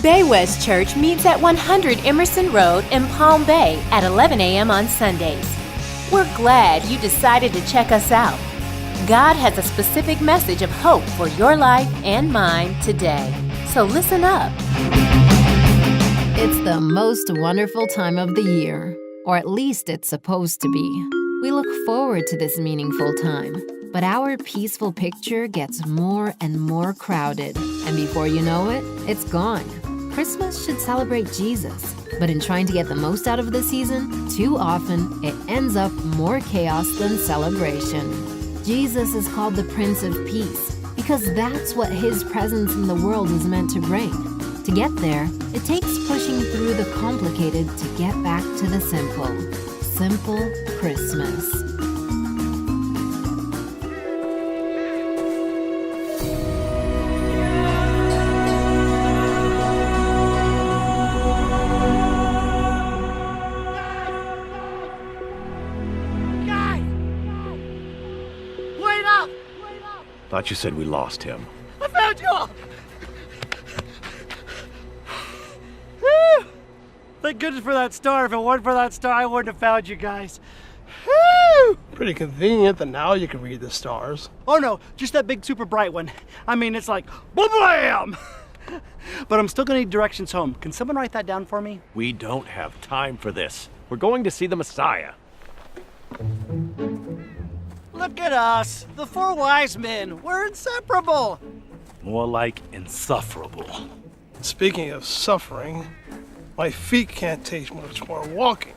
Bay West Church meets at 100 Emerson Road in Palm Bay at 11 a.m. on Sundays. We're glad you decided to check us out. God has a specific message of hope for your life and mine today. So listen up. It's the most wonderful time of the year, or at least it's supposed to be. We look forward to this meaningful time, but our peaceful picture gets more and more crowded, and before you know it, it's gone. Christmas should celebrate Jesus, but in trying to get the most out of the season, too often it ends up more chaos than celebration. Jesus is called the Prince of Peace because that's what his presence in the world is meant to bring. To get there, it takes pushing through the complicated to get back to the simple. Simple Christmas. Thought you said we lost him. I found you all! Woo! Thank goodness for that star. If it weren't for that star, I wouldn't have found you guys. Woo! Pretty convenient that now you can read the stars. Oh no, just that big super bright one. I mean, it's like, blam! But I'm still gonna need directions home. Can someone write that down for me? We don't have time for this. We're going to see the Messiah. Look at us, the four wise men. We're inseparable. More like insufferable. Speaking of suffering, my feet can't take much more walking.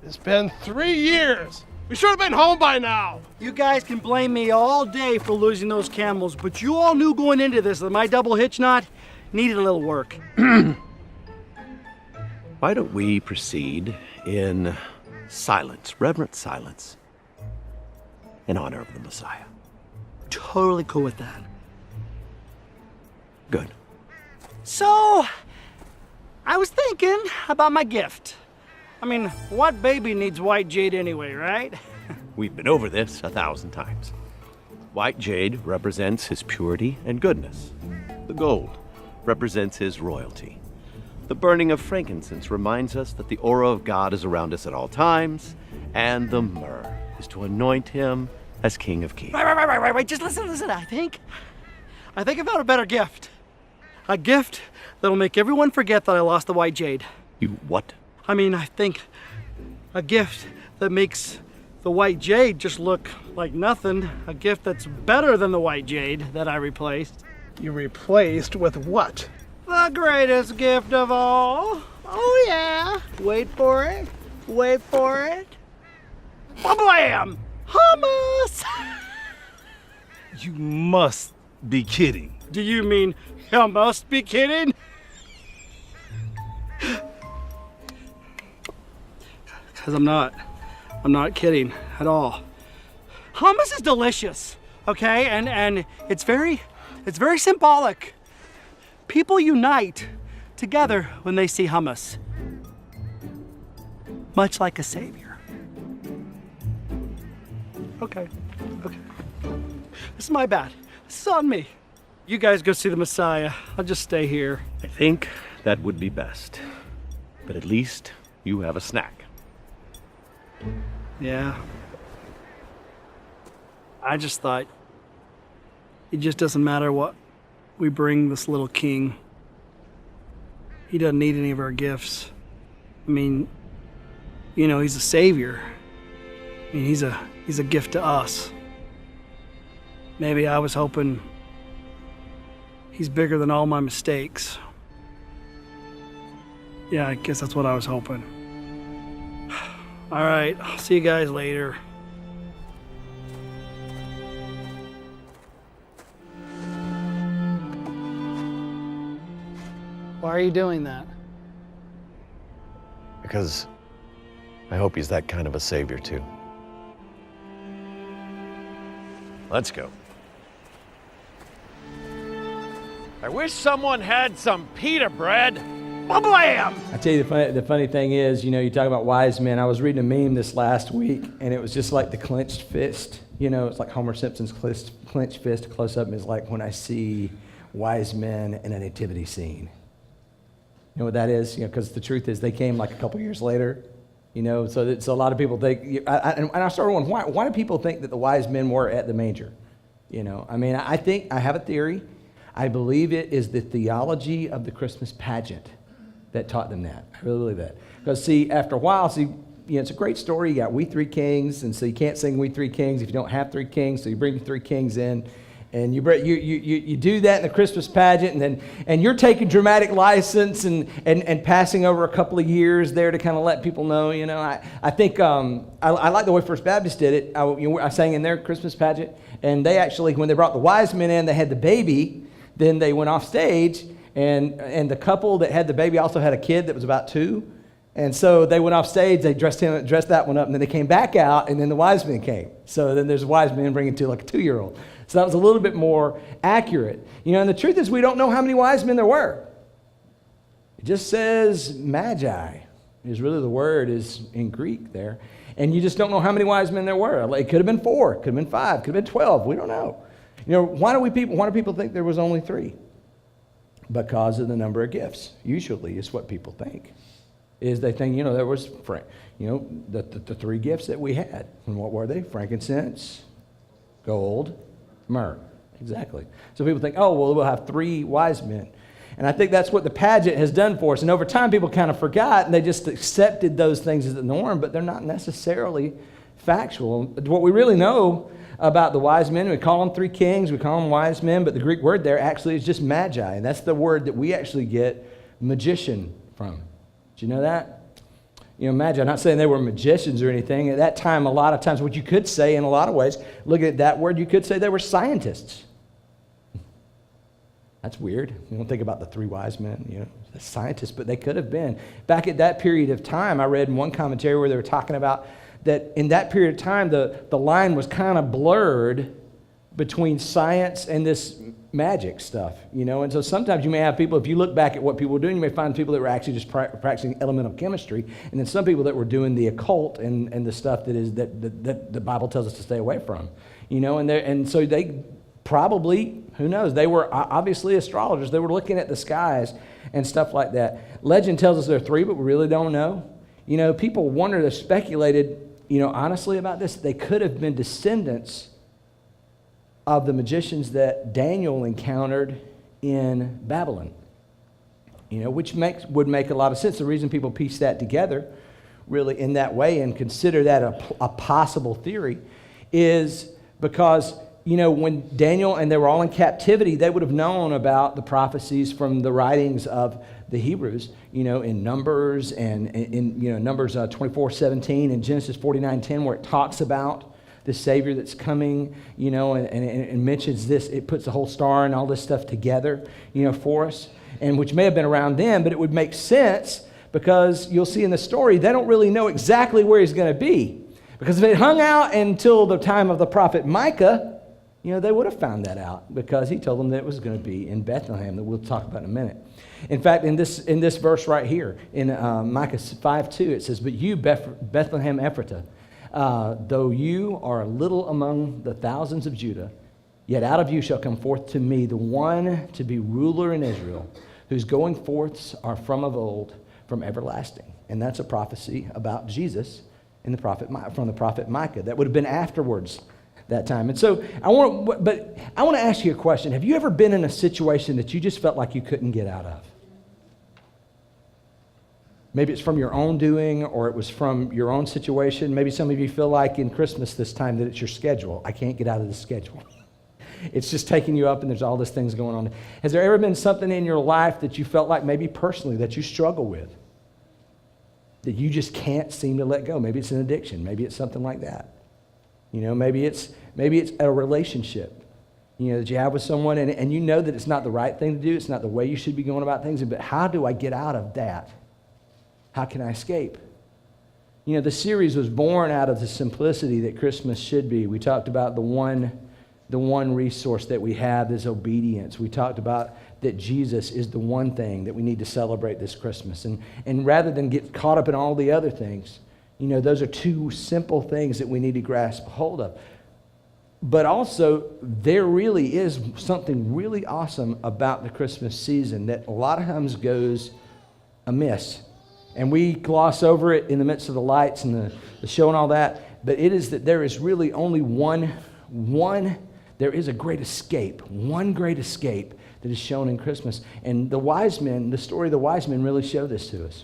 It's been 3 years. We should have been home by now. You guys can blame me all day for losing those camels, but you all knew going into this that my double hitch knot needed a little work. Why don't we proceed in silence, reverent silence, in honor of the Messiah? Totally cool with that. Good. So, I was thinking about my gift. I mean, what baby needs white jade anyway, right? We've been over this 1,000 times. White jade represents his purity and goodness. The gold represents his royalty. The burning of frankincense reminds us that the aura of God is around us at all times, and the myrrh is to anoint him as King of Kings. Right. Just listen. I think I found a better gift. A gift that'll make everyone forget that I lost the white jade. You what? I mean, I think a gift that makes the white jade just look like nothing. A gift that's better than the white jade that I replaced. You replaced with what? The greatest gift of all. Oh yeah. Wait for it. Blam! Hummus! You must be kidding. Do you mean you must be kidding? Because I'm not kidding at all. Hummus is delicious, okay? And it's very symbolic. People unite together when they see hummus. Much like a savior. Okay. This is my bad. This is on me. You guys go see the Messiah. I'll just stay here. I think that would be best. But at least you have a snack. Yeah. I just thought it just doesn't matter what we bring this little king. He doesn't need any of our gifts. I mean, you know, he's a savior. I mean, he's a gift to us. Maybe I was hoping he's bigger than all my mistakes. Yeah, I guess that's what I was hoping. All right, I'll see you guys later. Why are you doing that? Because I hope he's that kind of a savior too. Let's go. I wish someone had some pita bread. Blam! I tell you, the funny thing is, you know, you talk about wise men. I was reading a meme this last week, and it was just like the clenched fist. You know, it's like Homer Simpson's clenched fist close up is like when I see wise men in a nativity scene. You know what that is? You know, because the truth is they came like a couple years later. You know, so a lot of people think, and I started wondering, why do people think that the wise men were at the manger? You know, I mean, I think, I have a theory. I believe it is the theology of the Christmas pageant that taught them that. I really believe that. Because, see, after a while, you know, it's a great story. You got We Three Kings, and so you can't sing We Three Kings if you don't have three kings, so you bring the three kings in. And you do that in the Christmas pageant, and you're taking dramatic license and passing over a couple of years there to kind of let people know, you know. I think I like the way First Baptist did it. I sang in their Christmas pageant, and they actually, when they brought the wise men in, they had the baby, then they went off stage, and the couple that had the baby also had a kid that was about 2. And so they went off stage, they dressed that one up, and then they came back out, and then the wise men came. So then there's wise men bringing to like a 2-year-old. So that was a little bit more accurate. You know, and the truth is we don't know how many wise men there were. It just says magi is really the word is in Greek there. And you just don't know how many wise men there were. It could have been 4, could have been 5, could have been 12. We don't know. You know, why do people think there was only 3? Because of the number of gifts. Usually is what people think. Is they think, you know, there was, you know, the 3 gifts that we had. And what were they? Frankincense, gold, myrrh. Exactly. So people think, oh, well, we'll have 3 wise men. And I think that's what the pageant has done for us. And over time, people kind of forgot, and they just accepted those things as the norm, but they're not necessarily factual. What we really know about the wise men, we call them 3 kings, we call them wise men, but the Greek word there actually is just magi. And that's the word that we actually get magician from. Do you know that? You know, magi, I'm not saying they were magicians or anything. At that time, a lot of times, what you could say in a lot of ways, look at that word, you could say they were scientists. That's weird. You don't think about the 3 wise men, you know, the scientists, but they could have been. Back at that period of time, I read in one commentary where they were talking about that in that period of time, the line was kind of blurred between science and this magic stuff, you know. And so sometimes you may have people, if you look back at what people were doing, you may find people that were actually just practicing elemental chemistry, and then some people that were doing the occult and the stuff that the Bible tells us to stay away from, you know. And so they probably, who knows, they were obviously astrologers. They were looking at the skies and stuff like that. Legend tells us there are 3, but we really don't know. You know, people wondered, they speculated, you know, honestly about this. They could have been descendants of the magicians that Daniel encountered in Babylon, you know, which would make a lot of sense. The reason people piece that together really in that way and consider that a possible theory is because, you know, when Daniel and they were all in captivity, they would have known about the prophecies from the writings of the Hebrews, you know, in Numbers and in you know, Numbers 24:17 and Genesis 49:10, where it talks about the Savior that's coming, you know, and mentions this. It puts the whole star and all this stuff together, you know, for us, and which may have been around then, but it would make sense because you'll see in the story, they don't really know exactly where he's going to be. Because if it hung out until the time of the prophet Micah, you know, they would have found that out because he told them that it was going to be in Bethlehem, that we'll talk about in a minute. In fact, in this verse right here, in Micah 5:2, it says, "But you, Bethlehem Ephratah, though you are little among the thousands of Judah, yet out of you shall come forth to me the one to be ruler in Israel, whose going forths are from of old, from everlasting." And that's a prophecy about Jesus in from the prophet Micah. That would have been afterwards that time. And so I want to ask you a question. Have you ever been in a situation that you just felt like you couldn't get out of? Maybe it's from your own doing, or it was from your own situation. Maybe some of you feel like in Christmas this time that it's your schedule. I can't get out of the schedule. It's just taking you up and there's all these things going on. Has there ever been something in your life that you felt like maybe personally that you struggle with? That you just can't seem to let go? Maybe it's an addiction. Maybe it's something like that. You know, maybe it's a relationship, you know, that you have with someone and you know that it's not the right thing to do. It's not the way you should be going about things. But how do I get out of that? How can I escape? You know, the series was born out of the simplicity that Christmas should be. We talked about the one resource that we have is obedience. We talked about that Jesus is the one thing that we need to celebrate this Christmas. And rather than get caught up in all the other things, you know, those are 2 simple things that we need to grasp hold of. But also, there really is something really awesome about the Christmas season that a lot of times goes amidst. And we gloss over it in the midst of the lights and the show and all that, but it is that there is really only one, there is a great escape, one great escape that is shown in Christmas. And the wise men, the story of the wise men really show this to us.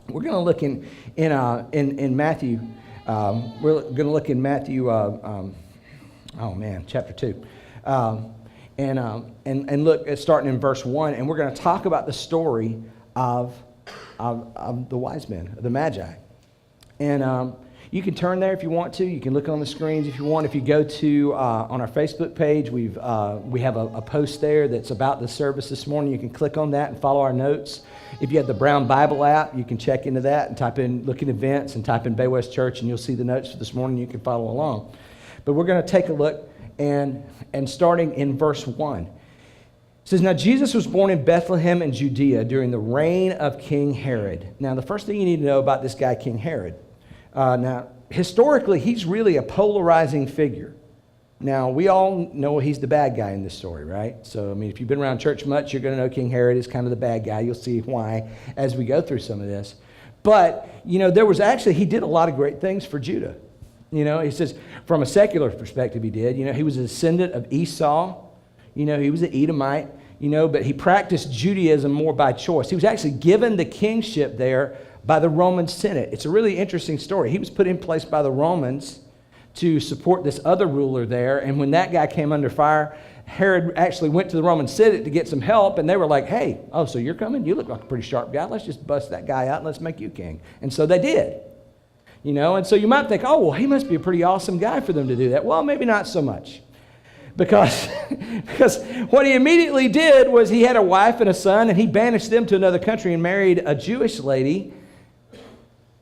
We're going to look in Matthew, we're going to look in Matthew, chapter 2. And look at starting in verse 1, and we're going to talk about the story of the wise men, the Magi. And you can turn there if you want to. You can look on the screens if you want. If you go to on our Facebook page, we have a post there that's about the service this morning. You can click on that and follow our notes. If you have the Brown Bible app, you can check into that and look in events and type in Bay West Church, and you'll see the notes for this morning. You can follow along. But we're going to take a look and starting in verse 1. It says, now Jesus was born in Bethlehem in Judea during the reign of King Herod. Now, the first thing you need to know about this guy, King Herod. Now, historically, he's really a polarizing figure. Now, we all know he's the bad guy in this story, right? So, I mean, if you've been around church much, you're going to know King Herod is kind of the bad guy. You'll see why as we go through some of this. But, he did a lot of great things for Judah. He says, from a secular perspective, he did. He was a descendant of Esau. He was an Edomite, but he practiced Judaism more by choice. He was actually given the kingship there by the Roman Senate. It's a really interesting story. He was put in place by the Romans to support this other ruler there, and when that guy came under fire, Herod actually went to the Roman Senate to get some help, and they were like, hey, so you're coming? You look like a pretty sharp guy. Let's just bust that guy out and let's make you king. And so they did. And so you might think, he must be a pretty awesome guy for them to do that. Well, maybe not so much. Because what he immediately did was he had a wife and a son, and he banished them to another country and married a Jewish lady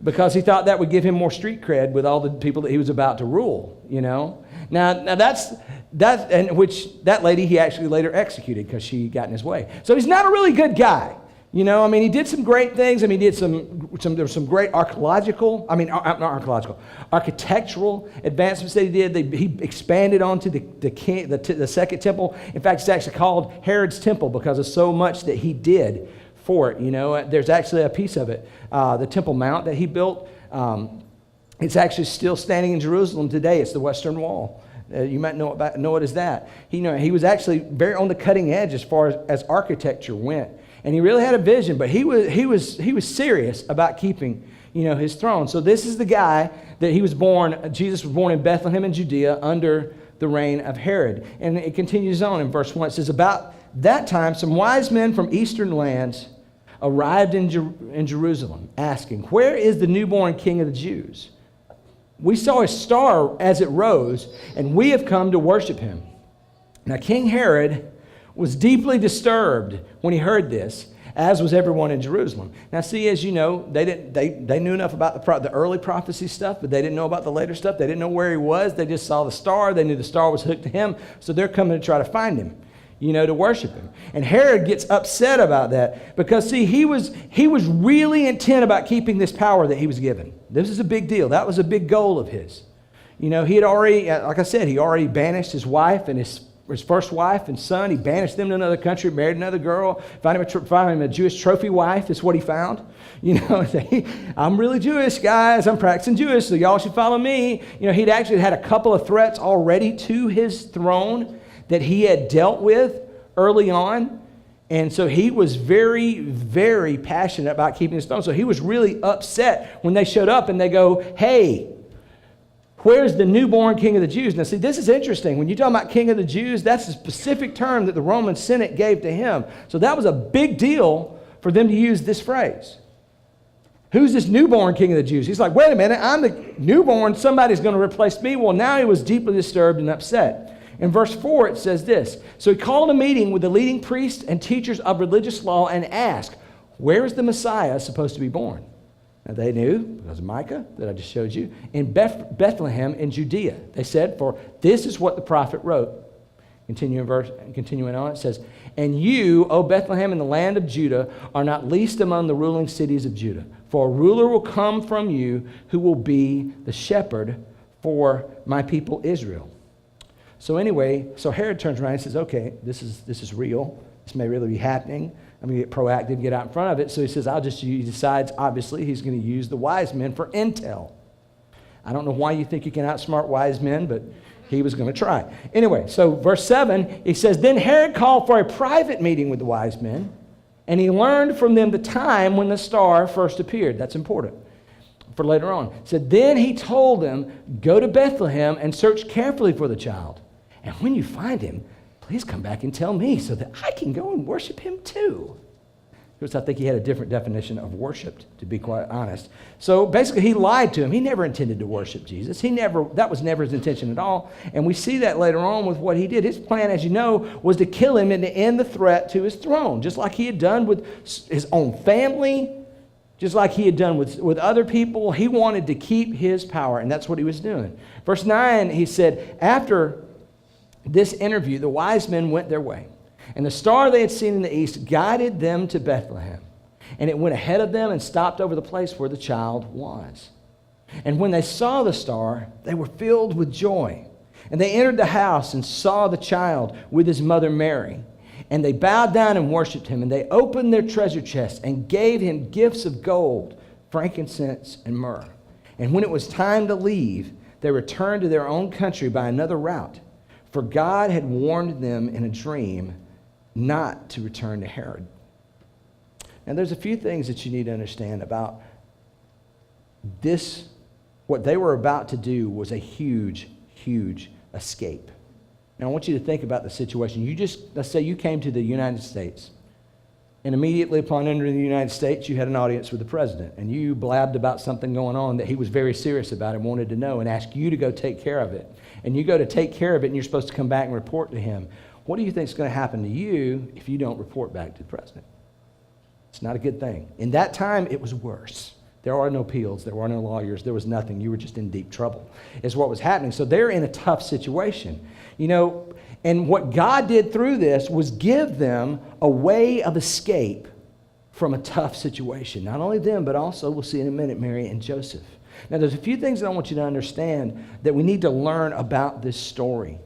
because he thought that would give him more street cred with all the people that he was about to rule, Now that lady he actually later executed because she got in his way. So he's not a really good guy. He did some great things. There were some great architectural advancements that he did. He expanded onto the second temple. In fact, it's actually called Herod's Temple because of so much that he did for it. There's actually a piece of it, the Temple Mount that he built. It's actually still standing in Jerusalem today. It's the Western Wall. You might know it as that. He was actually very on the cutting edge as far as architecture went. And he really had a vision, but he was serious about keeping, his throne. So this is the guy that Jesus was born in Bethlehem in Judea under the reign of Herod. And it continues on in verse 1. It says, about that time, some wise men from eastern lands arrived in Jerusalem, asking, where is the newborn king of the Jews? We saw his star as it rose, and we have come to worship him. Now, King Herod was deeply disturbed when he heard this, as was everyone in Jerusalem. Now, see, as you know, they knew enough about the early prophecy stuff, but they didn't know about the later stuff. They didn't know where he was. They just saw the star. They knew the star was hooked to him, so they're coming to try to find him, to worship him. And Herod gets upset about that because, see, he was really intent about keeping this power that he was given. This is a big deal. That was a big goal of his. He had already, like I said, he already banished his wife and his first wife and son. He banished them to another country, married another girl, found him a Jewish trophy wife. That's what he found. I'm really Jewish, guys. I'm practicing Jewish, so y'all should follow me. He'd actually had a couple of threats already to his throne that he had dealt with early on. And so he was very, very passionate about keeping his throne. So he was really upset when they showed up and they go, hey, where's the newborn king of the Jews? Now, see, this is interesting. When you talk about king of the Jews, that's a specific term that the Roman Senate gave to him. So that was a big deal for them to use this phrase. Who's this newborn king of the Jews? He's like, wait a minute, I'm the newborn. Somebody's going to replace me. Well, now he was deeply disturbed and upset. In verse 4, it says this. So he called a meeting with the leading priests and teachers of religious law and asked, where is the Messiah supposed to be born? Now, they knew, because of Micah that I just showed you, in Bethlehem in Judea. They said, for this is what the prophet wrote. Continuing on, it says, and you, O Bethlehem, in the land of Judah, are not least among the ruling cities of Judah. For a ruler will come from you who will be the shepherd for my people Israel. So anyway, Herod turns around and says, okay, this is real. This may really be happening. I'm going to get proactive, get out in front of it. So he says, he decides, obviously, he's going to use the wise men for intel. I don't know why you think you can outsmart wise men, but he was going to try. Anyway, so verse 7, he says, then Herod called for a private meeting with the wise men, and he learned from them the time when the star first appeared. That's important for later on. He said, then he told them, go to Bethlehem and search carefully for the child. And when you find him, please come back and tell me so that I can go and worship him too. Because I think he had a different definition of worship, to be quite honest. So basically, he lied to him. He never intended to worship Jesus. That was never his intention at all. And we see that later on with what he did. His plan, as you know, was to kill him and to end the threat to his throne, just like he had done with his own family, just like he had done with other people. He wanted to keep his power, and that's what he was doing. Verse 9, he said, after this interview, the wise men went their way. And the star they had seen in the east guided them to Bethlehem. And it went ahead of them and stopped over the place where the child was. And when they saw the star, they were filled with joy. And they entered the house and saw the child with his mother Mary. And they bowed down and worshiped him. And they opened their treasure chests and gave him gifts of gold, frankincense, and myrrh. And when it was time to leave, they returned to their own country by another route. For God had warned them in a dream not to return to Herod. Now, there's a few things that you need to understand about this. What they were about to do was a huge, huge escape. Now, I want you to think about the situation. Let's say you came to the United States, and immediately upon entering the United States, you had an audience with the president, and you blabbed about something going on that he was very serious about and wanted to know and asked you to go take care of it. And you go to take care of it, and you're supposed to come back and report to him. What do you think is going to happen to you if you don't report back to the president? It's not a good thing. In that time, it was worse. There are no appeals. There were no lawyers. There was nothing. You were just in deep trouble, is what was happening. So they're in a tough situation. And what God did through this was give them a way of escape from a tough situation. Not only them, but also, we'll see in a minute, Mary and Joseph. Now, there's a few things that I want you to understand that we need to learn about this story,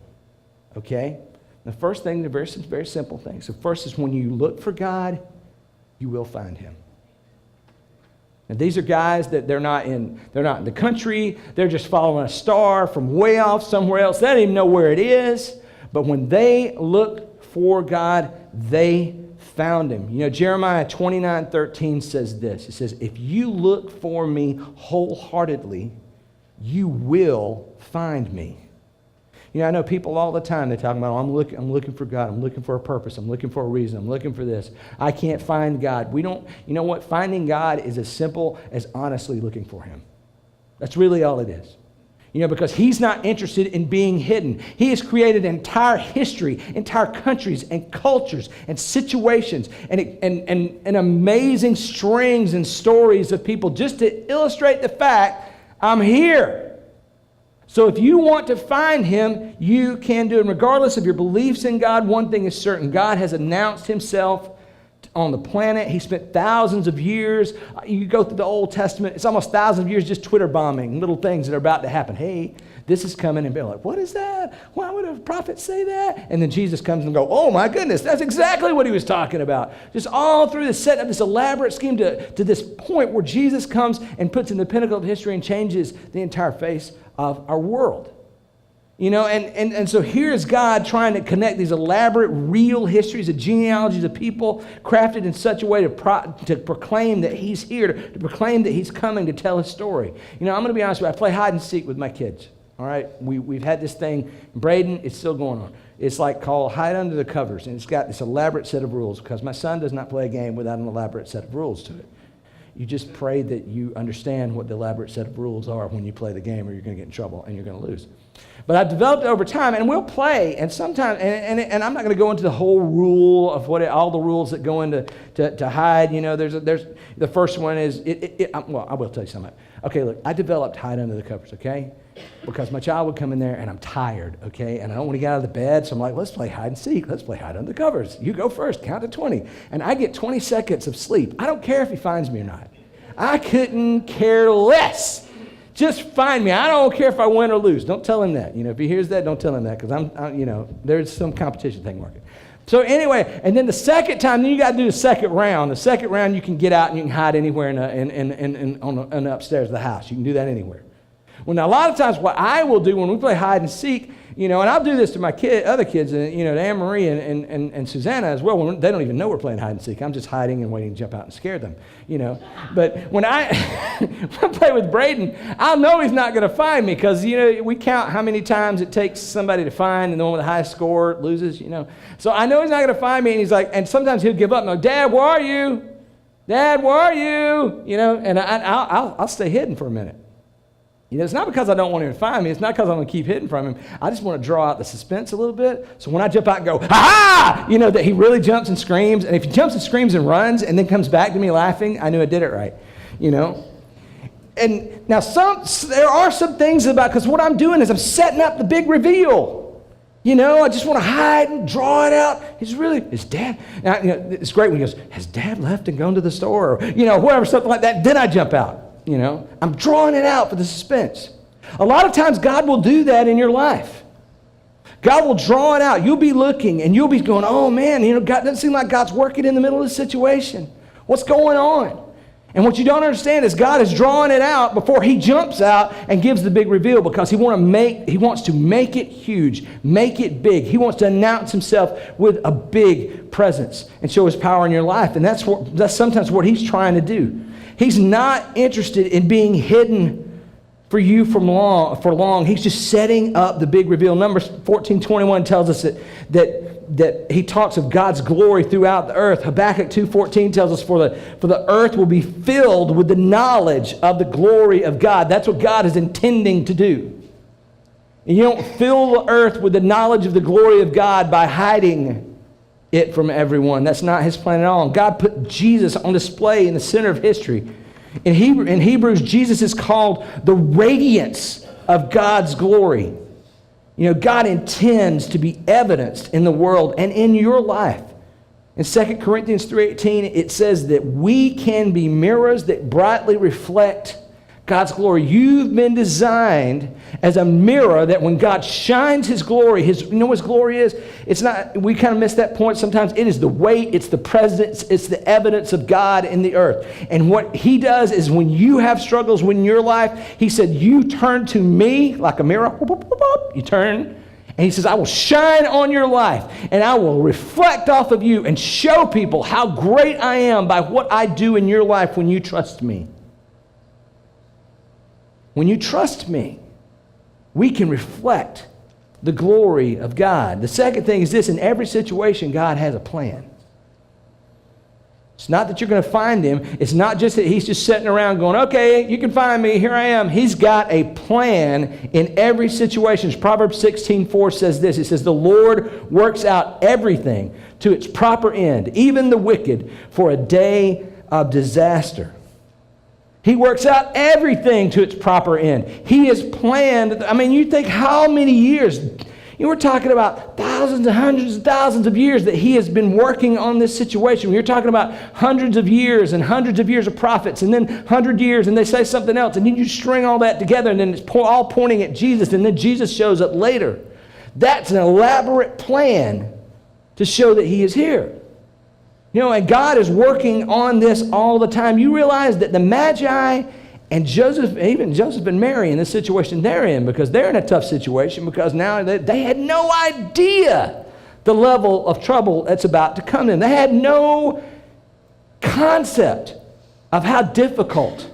okay? The first thing, the very simple things. The first is when you look for God, you will find him. And these are guys that they're not in the country. They're just following a star from way off somewhere else. They don't even know where it is. But when they look for God, they found him. Jeremiah 29:13 says this. It says, if you look for me wholeheartedly, you will find me. I know people all the time, they talk about, I'm looking for God. I'm looking for a purpose. I'm looking for a reason. I'm looking for this. I can't find God. You know what? Finding God is as simple as honestly looking for him. That's really all it is. Because he's not interested in being hidden. He has created entire history, entire countries and cultures and situations and amazing strings and stories of people just to illustrate the fact, I'm here. So if you want to find him, you can do it. Regardless of your beliefs in God, one thing is certain. God has announced himself on the planet. He spent thousands of years. You go through the Old Testament, it's almost thousands of years just Twitter bombing, little things that are about to happen. Hey, this is coming. And be like, what is that? Why would a prophet say that? And then Jesus comes and go, oh my goodness, that's exactly what he was talking about. Just all through this setting up this elaborate scheme to this point where Jesus comes and puts in the pinnacle of history and changes the entire face of our world. And so here's God trying to connect these elaborate, real histories of genealogies of people crafted in such a way to proclaim that he's here, to proclaim that he's coming to tell his story. I'm going to be honest with you, I play hide and seek with my kids. All right, we've had this thing, Braden, it's still going on. It's called Hide Under the Covers, and it's got this elaborate set of rules because my son does not play a game without an elaborate set of rules to it. You just pray that you understand what the elaborate set of rules are when you play the game, or you're going to get in trouble and you're going to lose. But I've developed it over time, and we'll play, and sometimes, and I'm not going to go into the whole rule of all the rules that go into to hide. There's the first one is I will tell you something. Okay, look, I developed Hide Under the Covers, okay, because my child would come in there and I'm tired, okay, and I don't want to get out of the bed, so I'm like, let's play hide and seek. Let's play Hide Under the Covers. You go first, count to 20, and I get 20 seconds of sleep. I don't care if he finds me or not. I couldn't care less. Just find me. I don't care if I win or lose. Don't tell him that. If he hears that, don't tell him that, because there's some competition thing working. So anyway, and then the second time, then you got to do the second round. The second round, you can get out and you can hide anywhere on the upstairs of the house. You can do that anywhere. Well, now a lot of times what I will do when we play hide and seek, and I'll do this to my other kids, to Anne-Marie and Susanna as well. When they don't even know we're playing hide and seek. I'm just hiding and waiting to jump out and scare them, But when I play with Braden, I'll know he's not going to find me because, we count how many times it takes somebody to find, and the one with the highest score loses, So I know he's not going to find me, and he's like, and sometimes he'll give up and go, Dad, where are you? Dad, where are you? And I'll stay hidden for a minute. It's not because I don't want him to find me. It's not because I'm going to keep hidden from him. I just want to draw out the suspense a little bit. So when I jump out and go, ha-ha, that he really jumps and screams. And if he jumps and screams and runs and then comes back to me laughing, I knew I did it right, And now there are some things because what I'm doing is I'm setting up the big reveal. I just want to hide and draw it out. Is Dad? Now, it's great when he goes, has Dad left and gone to the store? Or, whatever, something like that. Then I jump out. I'm drawing it out for the suspense. A lot of times God will do that in your life. God will draw it out. You'll be looking and you'll be going, oh man, God doesn't seem like God's working in the middle of the situation. What's going on? And what you don't understand is God is drawing it out before he jumps out and gives the big reveal because he wants to make it huge, make it big. He wants to announce himself with a big presence and show his power in your life. And that's sometimes what he's trying to do. He's not interested in being hidden for you for long. He's just setting up the big reveal. Numbers 14:21 tells us that he talks of God's glory throughout the earth. Habakkuk 2:14 tells us for the earth will be filled with the knowledge of the glory of God. That's what God is intending to do. And you don't fill the earth with the knowledge of the glory of God by hiding it from everyone. That's not his plan at all. And God put Jesus on display in the center of history. In Hebrews, Jesus is called the radiance of God's glory. God intends to be evidenced in the world and in your life. In 2 Corinthians 3:18, it says that we can be mirrors that brightly reflect God's glory. You've been designed as a mirror that when God shines his glory, what his glory is? It's not, we kind of miss that point sometimes. It is the weight, it's the presence, it's the evidence of God in the earth. And what he does is when you have struggles in your life, he said, you turn to me like a mirror. You turn, and he says, I will shine on your life, and I will reflect off of you and show people how great I am by what I do in your life when you trust me. When you trust me, we can reflect the glory of God. The second thing is this: in every situation, God has a plan. It's not that you're going to find him. It's not just that he's just sitting around going, okay, you can find me, here I am. He's got a plan in every situation. Proverbs 16:4 says this. It says, the Lord works out everything to its proper end, even the wicked for a day of disaster. He works out everything to its proper end. He has planned, you think how many years? We're talking about thousands and hundreds of thousands of years that he has been working on this situation. You're talking about hundreds of years of prophets, and then 100 years, and they say something else, and then you string all that together, and then it's all pointing at Jesus, and then Jesus shows up later. That's an elaborate plan to show that he is here. And God is working on this all the time. You realize that the Magi and Joseph, even Joseph and Mary in this situation they're in, because they're in a tough situation, because now they had no idea the level of trouble that's about to come to them. They had no concept of how difficult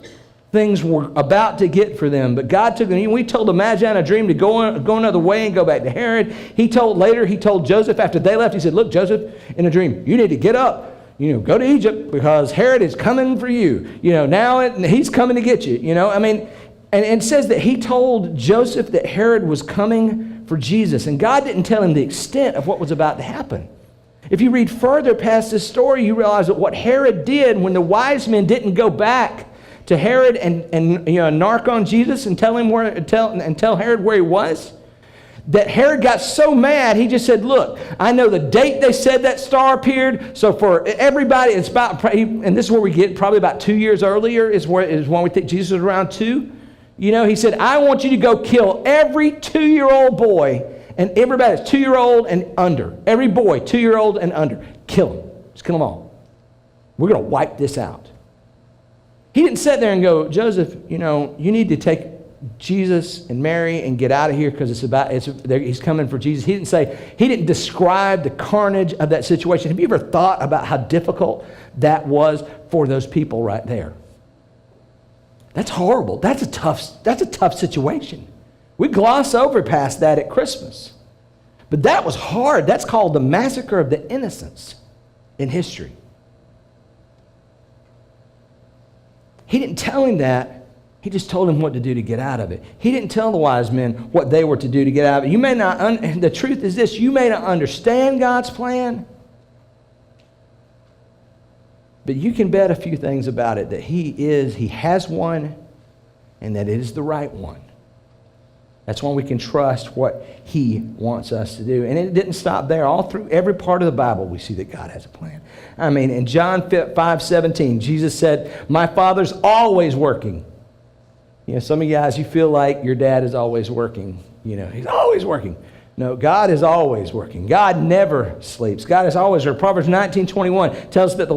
things were about to get for them. But God took them. We told the Magi in a dream to go another way and go back to Herod. He told Joseph after they left, he said, look, Joseph, in a dream, you need to get up. Go to Egypt because Herod is coming for you. Now he's coming to get you. And it says that he told Joseph that Herod was coming for Jesus. And God didn't tell him the extent of what was about to happen. If you read further past this story, you realize that what Herod did when the wise men didn't go back to Herod and narc on Jesus and tell Herod where he was, that Herod got so mad, he just said, look, I know the date they said that star appeared, so for everybody, it's about, and this is where we get probably about 2 years earlier is when we think Jesus was around 2. He said, I want you to go kill every 2-year-old boy And everybody's 2-year-old and under. Every boy, 2-year-old and under. Kill them. Just kill them all. We're going to wipe this out. He didn't sit there and go, Joseph, you need to take Jesus and Mary and get out of here because he's coming for Jesus. He didn't describe the carnage of that situation. Have you ever thought about how difficult that was for those people right there? That's horrible. That's a tough situation. We gloss over past that at Christmas. But that was hard. That's called the massacre of the innocents in history. He didn't tell him that. He just told him what to do to get out of it. He didn't tell the wise men what they were to do to get out of it. The truth is this, you may not understand God's plan, but you can bet a few things about it, that he has one, and that it is the right one. That's when we can trust what he wants us to do. And it didn't stop there. All through every part of the Bible, we see that God has a plan. I mean, in John 5:17, Jesus said, my Father's always working. Some of you guys, you feel like your dad is always working. He's always working. No, God is always working. God never sleeps. God is always working. Proverbs 19:21 tells us that the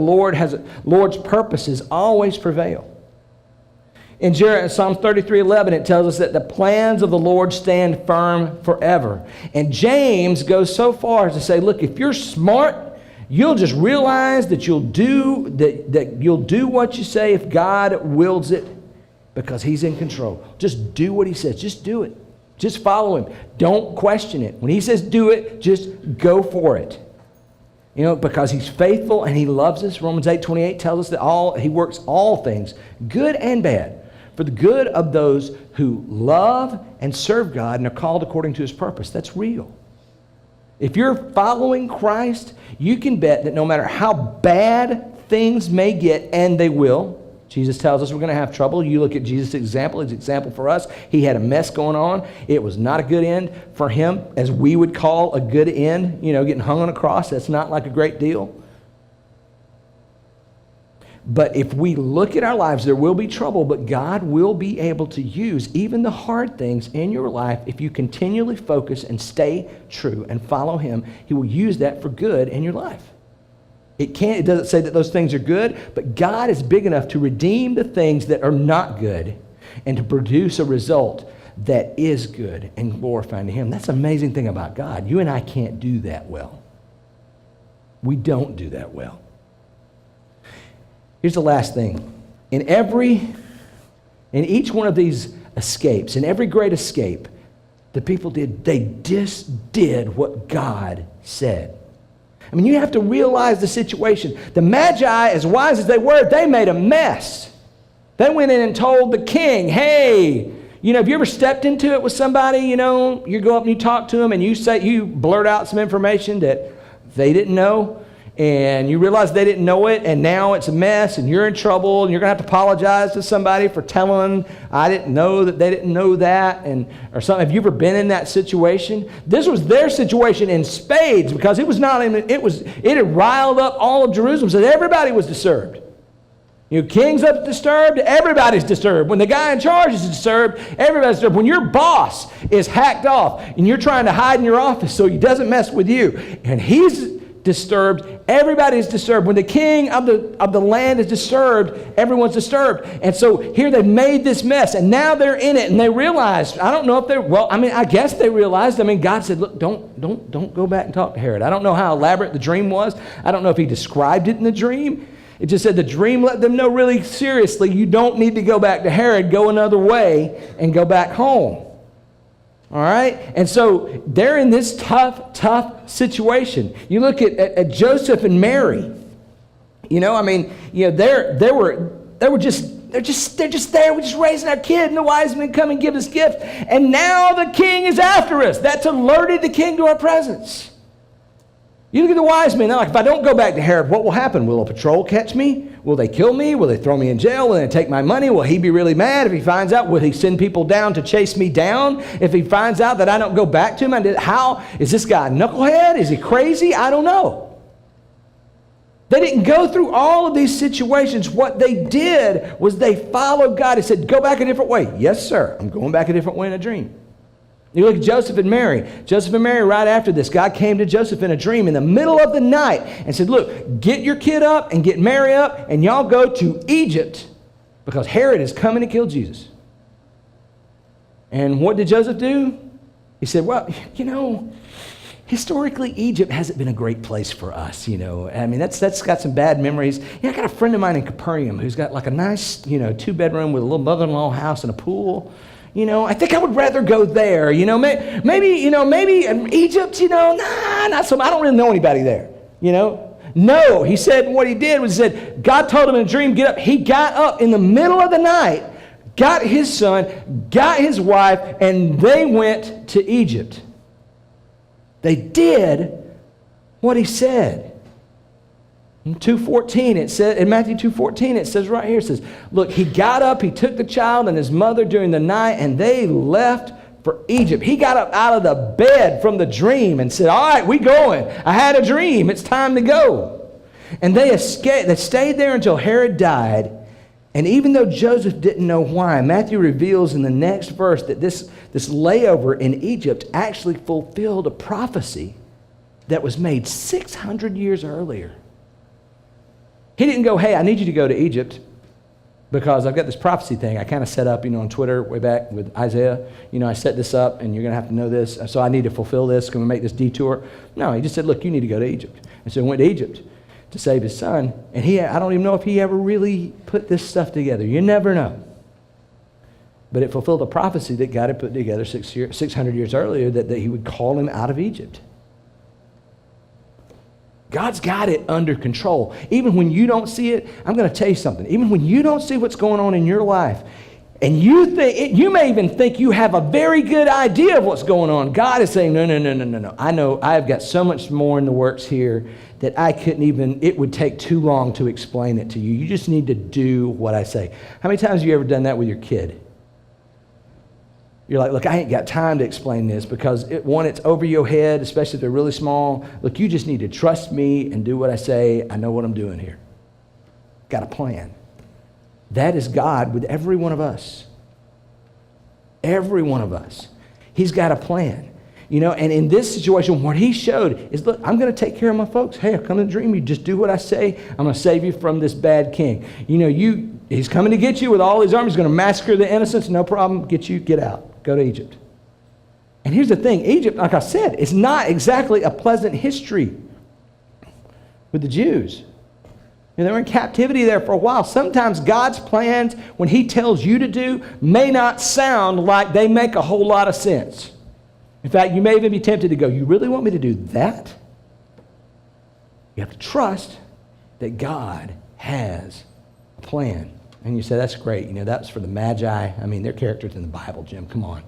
Lord's purposes always prevail. In Psalm 33:11, it tells us that the plans of the Lord stand firm forever. And James goes so far as to say, look, if you're smart, you'll just realize that you'll do what you say if God wills it, because he's in control. Just do what he says. Just do it. Just follow him. Don't question it. When he says do it, just go for it. Because he's faithful and he loves us. Romans 8:28 tells us that he works all things, good and bad, for the good of those who love and serve God and are called according to his purpose. That's real. If you're following Christ, you can bet that no matter how bad things may get, and they will, Jesus tells us we're going to have trouble. You look at Jesus' example, his example for us. He had a mess going on. It was not a good end for him, as we would call a good end. Getting hung on a cross, that's not like a great deal. But if we look at our lives, there will be trouble, but God will be able to use even the hard things in your life. If you continually focus and stay true and follow him, he will use that for good in your life. It doesn't say that those things are good, but God is big enough to redeem the things that are not good and to produce a result that is good and glorifying to him. That's the amazing thing about God. You and I can't do that well. We don't do that well. Here's the last thing. In each one of these escapes, in every great escape, the people they just did what God said. I mean, you have to realize the situation. The Magi, as wise as they were, they made a mess. They went in and told the king, hey, have you ever stepped into it with somebody, you go up and you talk to them and you blurt out some information that they didn't know, and you realize they didn't know it, and now it's a mess, and you're in trouble, and you're going to have to apologize to somebody for telling them, I didn't know that they didn't know that, or something. Have you ever been in that situation? This was their situation in spades, because it had riled up all of Jerusalem, so that everybody was disturbed. Kings up disturbed, everybody's disturbed. When the guy in charge is disturbed, everybody's disturbed. When your boss is hacked off, and you're trying to hide in your office so he doesn't mess with you, and he's disturbed, everybody's disturbed. When the king of the land is disturbed, everyone's disturbed. And so here they've made this mess, and now they're in it, and they realized, I guess they realized, God said, look, don't go back and talk to Herod. I don't know how elaborate the dream was. I don't know if he described it in the dream. It just said the dream let them know really seriously, you don't need to go back to Herod, go another way and go back home. All right? And so they're in this tough situation. You look at Joseph and Mary. They're just there. We're just raising our kid, and the wise men come and give us gifts. And now the king is after us. That's alerted the king to our presence. You look at the wise men, they're like, if I don't go back to Herod, what will happen? Will a patrol catch me? Will they kill me? Will they throw me in jail? Will they take my money? Will he be really mad if he finds out? Will he send people down to chase me down if he finds out that I don't go back to him? How? Is this guy a knucklehead? Is he crazy? I don't know. They didn't go through all of these situations. What they did was they followed God. He said, go back a different way. Yes, sir. I'm going back a different way in a dream. You look at Joseph and Mary. Joseph and Mary, right after this, God came to Joseph in a dream in the middle of the night and said, look, get your kid up and get Mary up, and y'all go to Egypt because Herod is coming to kill Jesus. And what did Joseph do? He said, well, historically, Egypt hasn't been a great place for us, I mean, that's got some bad memories. I got a friend of mine in Capernaum who's got like a nice, 2-bedroom with a little mother-in-law house and a pool. I think I would rather go there. Maybe in Egypt, nah, not so. I don't really know anybody there, No, he said what he did was God told him in a dream, get up. He got up in the middle of the night, got his son, got his wife, and they went to Egypt. They did what he said. In 2:14, it says, in Matthew 2:14, it says right here, it says, look, he got up, he took the child and his mother during the night, and they left for Egypt. He got up out of the bed from the dream and said, all right, we going. I had a dream. It's time to go. And they escaped. They stayed there until Herod died. And even though Joseph didn't know why, Matthew reveals in the next verse that this layover in Egypt actually fulfilled a prophecy that was made 600 years earlier. He didn't go, hey, I need you to go to Egypt because I've got this prophecy thing I kind of set up, on Twitter way back with Isaiah. I set this up and you're going to have to know this. So I need to fulfill this. Can we make this detour? No, he just said, look, you need to go to Egypt. And so he went to Egypt to save his son. And I don't even know if he ever really put this stuff together. You never know. But it fulfilled a prophecy that God had put together 600 years earlier that he would call him out of Egypt. God's got it under control. Even when you don't see it, I'm going to tell you something. Even when you don't see what's going on in your life, and you may even think you have a very good idea of what's going on, God is saying, no. I know I've got so much more in the works here that it would take too long to explain it to you. You just need to do what I say. How many times have you ever done that with your kid? You're like, look, I ain't got time to explain this because, it's over your head, especially if they're really small. Look, you just need to trust me and do what I say. I know what I'm doing here. Got a plan. That is God with every one of us. Every one of us. He's got a plan. And in this situation, what he showed is, look, I'm going to take care of my folks. Hey, I come in a dream. You just do what I say. I'm going to save you from this bad king. He's coming to get you with all his armies. He's going to massacre the innocents. No problem. Get out. Go to Egypt. And here's the thing. Egypt, like I said, is not exactly a pleasant history with the Jews. They were in captivity there for a while. Sometimes God's plans, when he tells you to do, may not sound like they make a whole lot of sense. In fact, you may even be tempted to go, you really want me to do that? You have to trust that God has a plan. And you say, that's great. That's for the Magi. I mean, they're characters in the Bible, Jim. Come on.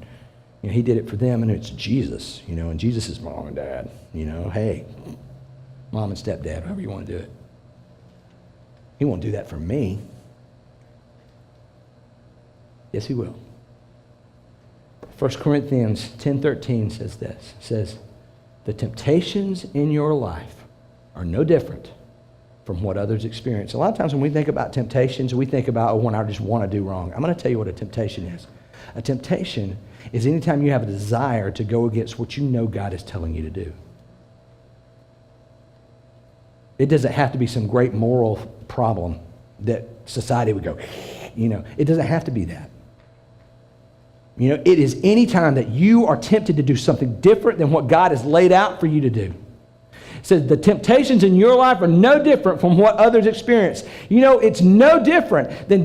He did it for them, and it's Jesus, and Jesus is mom and dad. Hey, mom and stepdad, however you want to do it. He won't do that for me. Yes, he will. 1 Corinthians 10:13 says this. It says, the temptations in your life are no different from what others experience. A lot of times when we think about temptations, we think about when I just want to do wrong. I'm going to tell you what a temptation is. A temptation is anytime you have a desire to go against what you know God is telling you to do. It doesn't have to be some great moral problem that society would go, it doesn't have to be that. It is any time that you are tempted to do something different than what God has laid out for you to do. It says the temptations in your life are no different from what others experience. It's no different than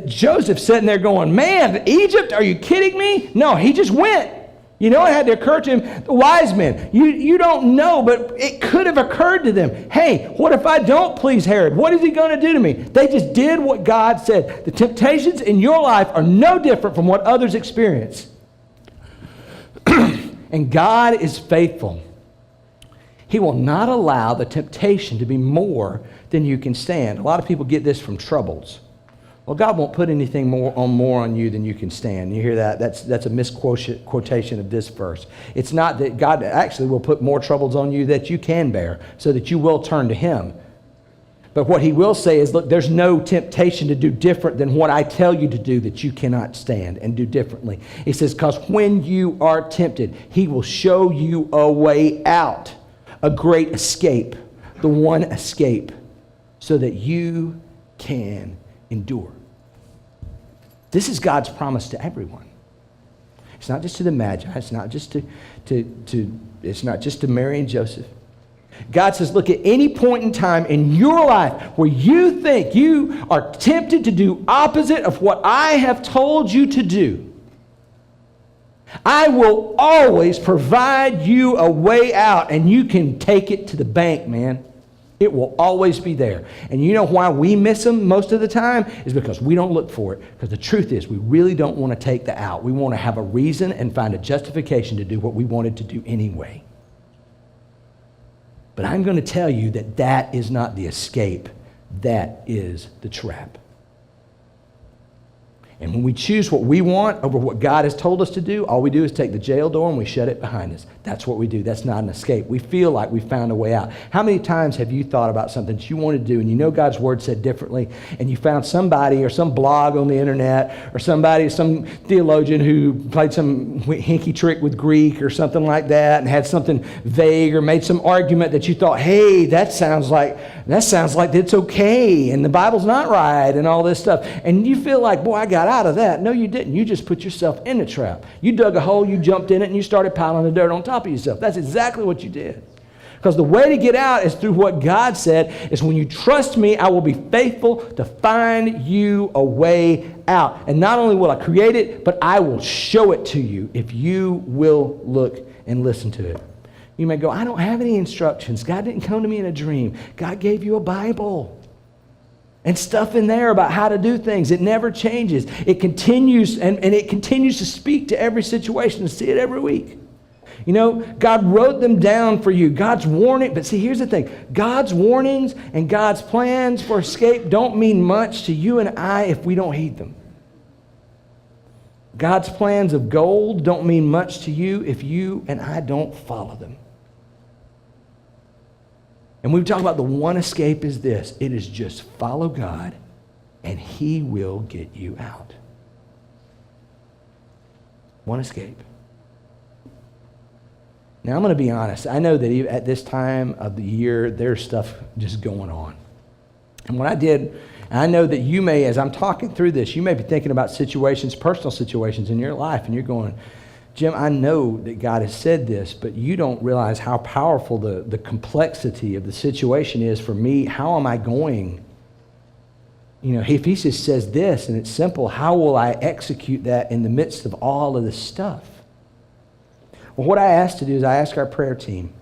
Joseph sitting there going, man, Egypt, are you kidding me? No, he just went. It had to occur to him, the wise men, you don't know, but it could have occurred to them. Hey, what if I don't please Herod? What is he going to do to me? They just did what God said. The temptations in your life are no different from what others experience. And God is faithful. He will not allow the temptation to be more than you can stand. A lot of people get this from troubles. Well, God won't put anything more on you than you can stand. You hear that? That's a misquotation of this verse. It's not that God actually will put more troubles on you that you can bear so that you will turn to him. But what he will say is, look, there's no temptation to do different than what I tell you to do that you cannot stand and do differently. He says, because when you are tempted, he will show you a way out, a great escape, the one escape, so that you can endure. This is God's promise to everyone. It's not just to the Magi. It's not just it's not just to Mary and Joseph. God says, look, at any point in time in your life where you think you are tempted to do opposite of what I have told you to do, I will always provide you a way out, and you can take it to the bank, man. It will always be there. And you know why we miss them most of the time? Is because we don't look for it. Because the truth is, we really don't want to take the out. We want to have a reason and find a justification to do what we wanted to do anyway. But I'm going to tell you that that is not the escape. That is the trap. And when we choose what we want over what God has told us to do, all we do is take the jail door and we shut it behind us. That's what we do. That's not an escape. We feel like we found a way out. How many times have you thought about something that you wanted to do and you know God's word said differently, and you found somebody or some blog on the internet or somebody, some theologian who played some hinky trick with Greek or something like that and had something vague or made some argument that you thought, hey, that sounds like it's okay and the Bible's not right and all this stuff. And you feel like, boy, I got out of that. No, you didn't. You just put yourself in the trap. You dug a hole, you jumped in it, and you started piling the dirt on top of yourself. That's exactly what you did. Because the way to get out is through what God said, is when you trust me, I will be faithful to find you a way out. And not only will I create it, but I will show it to you if you will look and listen to it. You may go, I don't have any instructions. God didn't come to me in a dream. God gave you a Bible and stuff in there about how to do things. It never changes. It continues, and it continues to speak to every situation and see it every week. You know, God wrote them down for you. God's warning, but see, here's the thing. God's warnings and God's plans for escape don't mean much to you and I if we don't heed them. God's plans of gold don't mean much to you if you and I don't follow them. And we talk about the one escape is this. It is just follow God and he will get you out. One escape. Now I'm going to be honest. I know that at this time of the year, there's stuff just going on. And what I did, and I know that you may, as I'm talking through this, you may be thinking about situations, personal situations in your life, and you're going, Jim, I know that God has said this, but you don't realize how powerful the complexity of the situation is for me. How am I going? You know, if he just says this and it's simple, how will I execute that in the midst of all of this stuff? Well, what I asked to do is I asked our prayer team.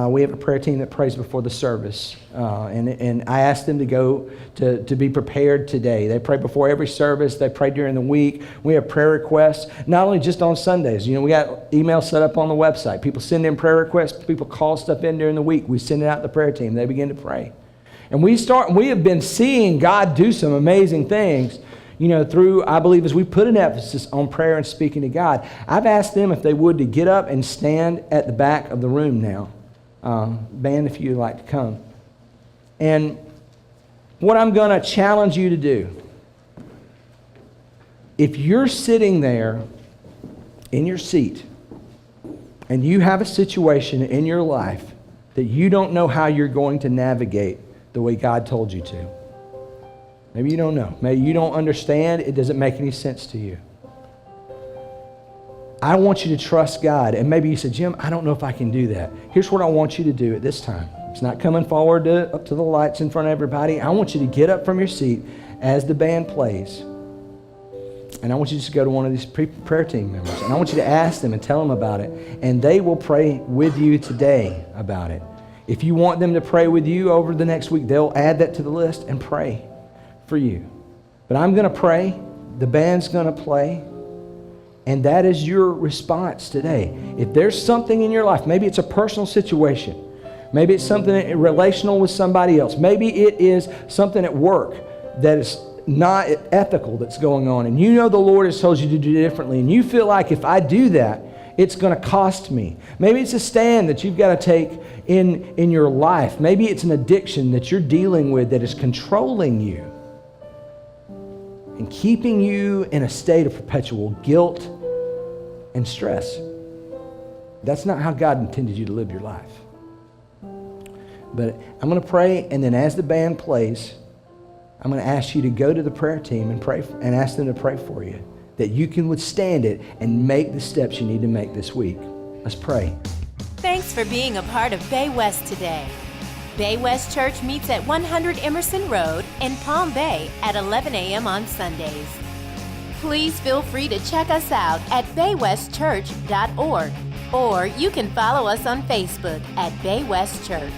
We have a prayer team that prays before the service, and I asked them to go to be prepared today. They pray before every service. They pray during the week. We have prayer requests, not only just on Sundays. You know, we got emails set up on the website. People send in prayer requests. People call stuff in during the week. We send it out to the prayer team. They begin to pray. And we have been seeing God do some amazing things, you know, through, I believe, as we put an emphasis on prayer and speaking to God. I've asked them if they would to get up and stand at the back of the room now. Band, if you'd like to come. And what I'm going to challenge you to do, if you're sitting there in your seat and you have a situation in your life that you don't know how you're going to navigate the way God told you to, maybe you don't know, maybe you don't understand, it doesn't make any sense to you, I want you to trust God. And maybe you said, Jim, I don't know if I can do that. Here's what I want you to do at this time. It's not coming forward up to the lights in front of everybody. I want you to get up from your seat as the band plays. And I want you to just go to one of these prayer team members. And I want you to ask them and tell them about it. And they will pray with you today about it. If you want them to pray with you over the next week, they'll add that to the list and pray for you. But I'm going to pray. The band's going to play. And that is your response today. If there's something in your life, maybe it's a personal situation. Maybe it's something relational with somebody else. Maybe it is something at work that is not ethical that's going on. And you know the Lord has told you to do differently. And you feel like if I do that, it's going to cost me. Maybe it's a stand that you've got to take in your life. Maybe it's an addiction that you're dealing with that is controlling you and keeping you in a state of perpetual guilt and stress. That's not how God intended you to live your life. But I'm going to pray, and then as the band plays, I'm going to ask you to go to the prayer team and pray and ask them to pray for you, that you can withstand it and make the steps you need to make this week. Let's pray. Thanks for being a part of Bay West today. Bay West Church meets at 100 Emerson Road in Palm Bay at 11 a.m. on Sundays. Please feel free to check us out at baywestchurch.org, or you can follow us on Facebook at Bay West Church.